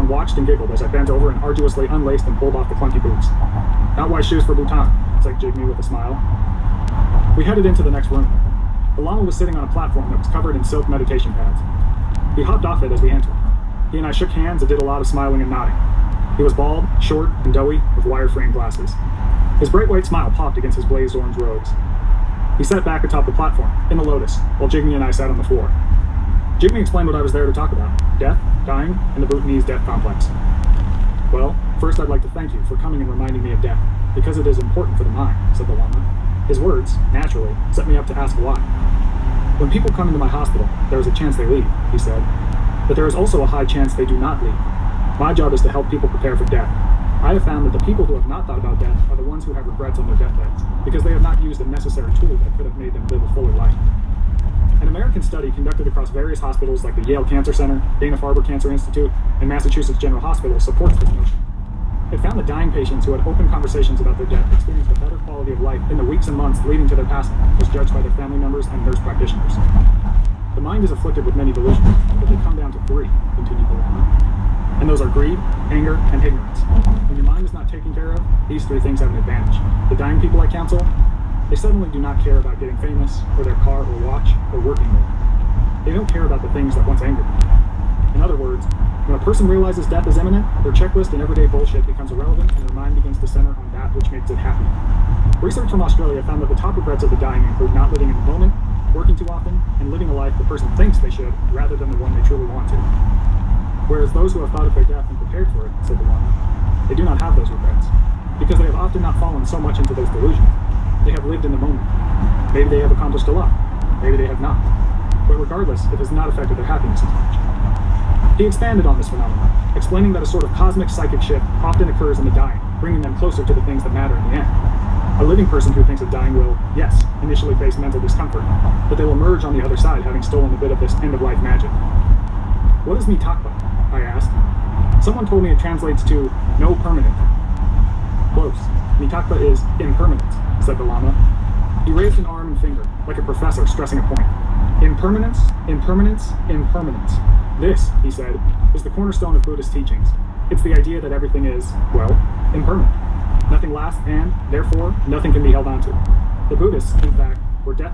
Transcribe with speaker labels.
Speaker 1: Everyone watched and giggled as I bent over and arduously unlaced and pulled off the clunky boots. "Not white shoes for Bhutan," said Jigme with a smile. We headed into the next room. The Lama was sitting on a platform that was covered in silk meditation pads. He hopped off it as we entered. He and I shook hands and did a lot of smiling and nodding. He was bald, short, and doughy, with wire-frame glasses. His bright white smile popped against his blazed orange robes. He sat back atop the platform, in the lotus, while Jigme and I sat on the floor. Jigme explained what I was there to talk about: death, dying, and the Bhutanese death complex. "Well, first I'd like to thank you for coming and reminding me of death, because it is important for the mind," said the Lama. His words, naturally, set me up to ask why. "When people come into my hospital, there is a chance they leave," he said. "But there is also a high chance they do not leave. My job is to help people prepare for death. I have found that the people who have not thought about death are the ones who have regrets on their deathbeds, because they have not used a necessary tool that could have made them live a fuller life." An American study conducted across various hospitals like the Yale Cancer Center, Dana-Farber Cancer Institute, and Massachusetts General Hospital supports this notion. It found that dying patients who had open conversations about their death experienced a better quality of life in the weeks and months leading to their passing, as judged by their family members and nurse practitioners. "The mind is afflicted with many delusions, but they come down to three," continued the Lama. "And those are greed, anger, and ignorance. When your mind is not taken care of, these three things have an advantage. The dying people I counsel, they suddenly do not care about getting famous, or their car or watch, or working more. They don't care about the things that once angered them. In other words, when a person realizes death is imminent, their checklist and everyday bullshit becomes irrelevant and their mind begins to center on that which makes it happy. Research from Australia found that the top regrets of the dying include not living in the moment, working too often, and living a life the person thinks they should, rather than the one they truly want to. Whereas those who have thought of their death and prepared for it," said the Lama, "they do not have those regrets, because they have often not fallen so much into those delusions. They have lived in the moment. Maybe they have accomplished a lot, maybe they have not. But regardless, it has not affected their happiness as much." He expanded on this phenomenon, explaining that a sort of cosmic psychic shift often occurs in the dying, bringing them closer to the things that matter in the end. A living person who thinks of dying will, yes, initially face mental discomfort, but they will emerge on the other side having stolen a bit of this end-of-life magic. "What is Mitakpa?" I asked. "Someone told me it translates to no permanent." "Close. Mitakpa is impermanence," said the Lama. He raised an arm and finger, like a professor stressing a point. "Impermanence, impermanence, impermanence. This," he said, "is the cornerstone of Buddhist teachings. It's the idea that everything is, well, impermanent. Nothing lasts and, therefore, nothing can be held onto. The Buddhists, in fact, were death